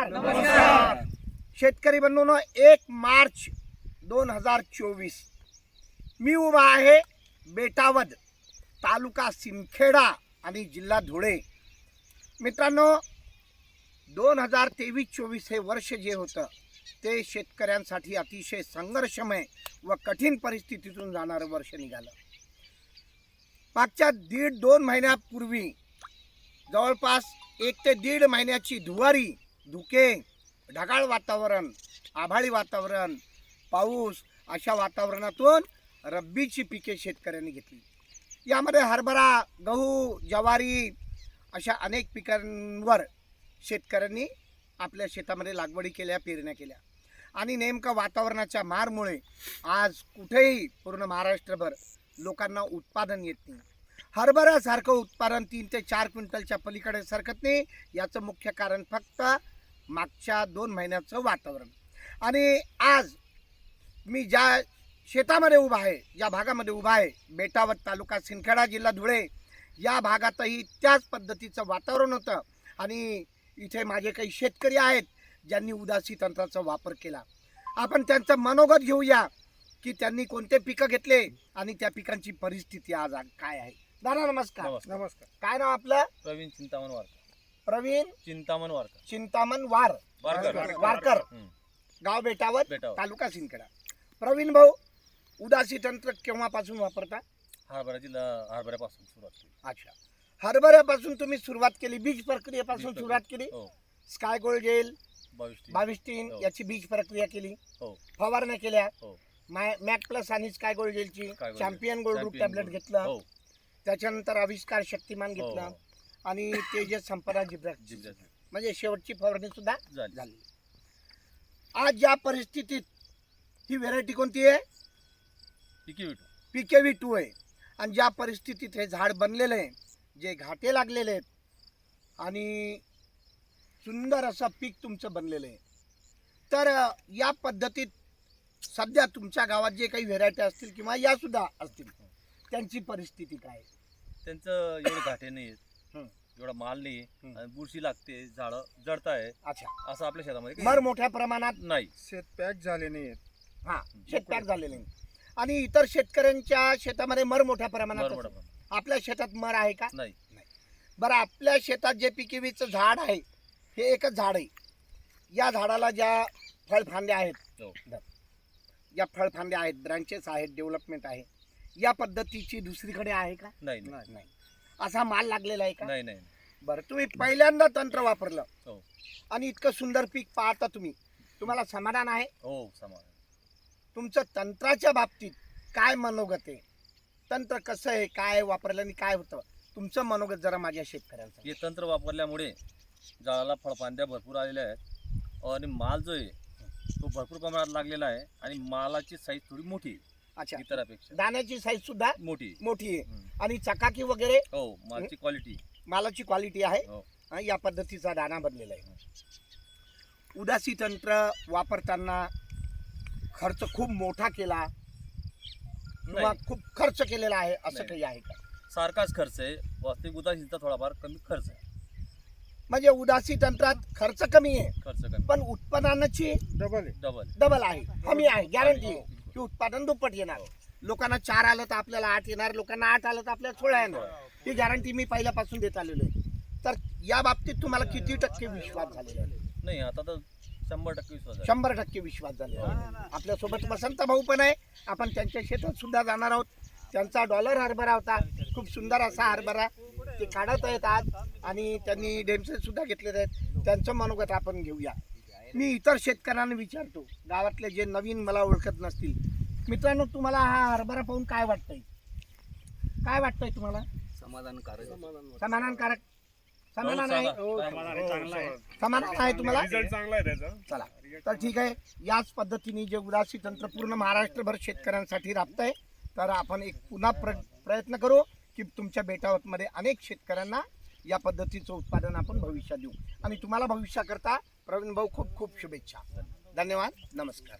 नमस्कार शेतकरी बंधूंनो, 1 मार्च 2024 मी उभा आहे बेटावद, तालुका सिंदखेडा आणि जिल्हा धुळे. मित्रांनो, 2023-24 हे वर्ष जे होतं ते शेतकऱ्यांसाठी अतिशय संघर्षमय व कठीण परिस्थितीतून जाणारं वर्ष निघालं. मागच्या 1.5-2 महिन्यापूर्वी जवळपास 1 ते 1.5 महिन्याची धुवारी, धुके, ढगाळ वातावरण, आभाळी वातावरण, पाऊस अशा वातावरणातून रब्बीची पिके शेतकऱ्यांनी घेतली. यामध्ये हरभरा, गहू, ज्वारी अशा अनेक पिकांवर शेतकऱ्यांनी आपल्या शेतामध्ये लागवडी केल्या, पेरण्या केल्या. आणि नेमका वातावरणाच्या मारमुळे आज कुठेही पूर्ण महाराष्ट्रभर लोकांना उत्पादन येत नाही. हरभऱ्यासारखं उत्पादन 3 ते 4 क्विंटलच्या पलीकडे सरकत नाही. याचं मुख्य कारण फक्त मागच्या 2 महिन्याचं वातावरण. आणि आज मी ज्या शेतामध्ये उभा आहे, ज्या भागामध्ये उभा आहे, बेटावद, तालुका सिंदखेडा, जिल्हा धुळे, या भागातही त्याच पद्धतीचं वातावरण होतं. आणि इथे माझे काही शेतकरी आहेत ज्यांनी उदासी तंत्राचा वापर केला. आपण त्यांचं मनोगत घेऊया की त्यांनी कोणते पिकं घेतले आणि त्या पिकांची परिस्थिती आज काय आहे. दादा नमस्कार. नमस्कार. काय नाव आपलं? प्रवीण चिंतामण वारकर. प्रवीण चिंतामण वारकर. चिंतामण वारकर. वारकर, गाव बेटावद, तालुका सिंदखेडा. प्रवीण भाऊ, उदासी तंत्र केव्हापासून वापरता? हरभऱ्यापासून सुरुवात केली. अच्छा, हरभऱ्यापासून तुम्ही सुरुवात केली, बीज प्रक्रियेपासून सुरुवात केली. स्काय गोल्ड जेल 22-3 याची बीज प्रक्रिया केली, फवारण्या केल्या, मॅक प्लस आणि स्काय गोल्ड जेलची, चॅम्पियन गोल्ड रूट टॅबलेट घेतलं, त्याच्यानंतर आविष्कार शक्तिमान घेतला आणि तेजस संपदा जिब्रॅक्ट, म्हणजे शेवटची फवारणी सुद्धा झाली. आज या परिस्थितीत ही व्हेरायटी कोणती आहे? PKV2 आहे. आणि ज्या परिस्थितीत हे झाड बनलेलं आहे, जे घाटे लागलेले आहेत आणि सुंदर असं पीक तुमचं बनलेलं आहे, तर या पद्धतीत सध्या तुमच्या गावात जे काही व्हेरायटी असतील किंवा या सुद्धा असतील, त्यांची परिस्थिती काय आहे? त्यांचं एवढे घाटे नाही आहेत, एवढा माल नाही, बुरशी लागते, झाडं जळताय. अच्छा, असं आपल्या शेतामध्ये मर मोठ्या प्रमाणात नाही. शेत पॅक झाले नाहीत. हा, शेत पॅक झालेले नाही. आणि इतर शेतकऱ्यांच्या शेतामध्ये मर मोठ्या प्रमाणात असते. आपल्या शेतात मर आहे का? नाही. बरं, आपल्या शेतात जे PKVचं झाड आहे हे एकच झाड आहे. या झाडाला ज्या फळफांद्या आहेत, या फळफांद्या आहेत, ब्रांचेस आहेत, डेव्हलपमेंट आहे, या पद्धतीची दुसरीकडे आहे का? नाही. असा माल लागलेला आहे का? नाही. बरं, तुम्ही पहिल्यांदा तंत्र वापरलं आणि इतकं सुंदर पीक पाहता तुम्हाला समाधान आहे? हो, समाधान. तुमचं तंत्राच्या बाबतीत काय मनोगत आहे? तंत्र कसं आहे, काय वापरल्याने काय होतं, तुमचं मनोगत जरा माझ्या शेतकऱ्यांचं. हे तंत्र वापरल्यामुळे झाडाला फळफांद्या भरपूर आलेल्या आहेत आणि माल जो आहे तो भरपूर प्रमाणात लागलेला आहे आणि मालाची साईज थोडी मोठी आहे. अच्छा, इतरापेक्षा दाण्याची साईज सुद्धा मोठी आहे आणि चकाकी वगैरे, मालाची क्वालिटी, मालाची क्वालिटी आहे. या पद्धतीचा दाणा बनलेला आहे. उदासी तंत्र वापरताना खर्च खूप मोठा केला किंवा खूप खर्च केलेला आहे असं काही आहे का? सारखाच खर्च आहे. वास्तविक उदासीचा थोडाफार कमी खर्च आहे. म्हणजे उदासी तंत्रात खर्च कमी आहे, पण उत्पादनाची डबल आहे, हमी आहे, गॅरंटी आहे की उत्पादन दुप्पट येणार. लोकांना 4 आलं तर आपल्याला 8 येणार, लोकांना 8 आलं तर आपल्याला 16 येणार. ही गॅरंटी मी पहिल्यापासून देत आलेलो आहे. तर या बाबतीत तुम्हाला किती टक्के विश्वास झालेला आहे? नाही, आता तर 100% विश्वास आहे. 100% विश्वास झालेला आहे. आपल्यासोबत वसंत भाऊ पण आहे, आपण त्यांच्या शेतात सुद्धा जाणार आहोत. त्यांचा डॉलर हरभरा होता, खूप सुंदर असा हरभरा, ते काढत आहेत आज आणि त्यांनी डेमसे सुद्धा घेतलेले आहेत. त्यांचं मनोगत आपण घेऊया. मी इतर शेतकऱ्यांना विचारतो, गावातले जे नवीन मला ओळखत नसतील. मित्रांनो, तुम्हाला हा हरभरा पाहून काय वाटतंय? काय वाटतंय तुम्हाला? समाधानकारक. समाधान आहे? समाधान आहे तुम्हाला? चांगला आहे त्याचा. चला, तर ठीक आहे. याच पद्धतीने जे उदासी तंत्र पूर्ण महाराष्ट्रभर शेतकऱ्यांसाठी राबतंय, तर आपण एक पुन्हा प्रयत्न करू की तुमच्या बेटावतमध्ये अनेक शेतकऱ्यांना या पद्धतीचं उत्पादन आपण भविष्यात देऊ. आणि तुम्हाला भविष्याकरता प्रवीण भाऊ खूप खूप शुभेच्छा. धन्यवाद. नमस्कार.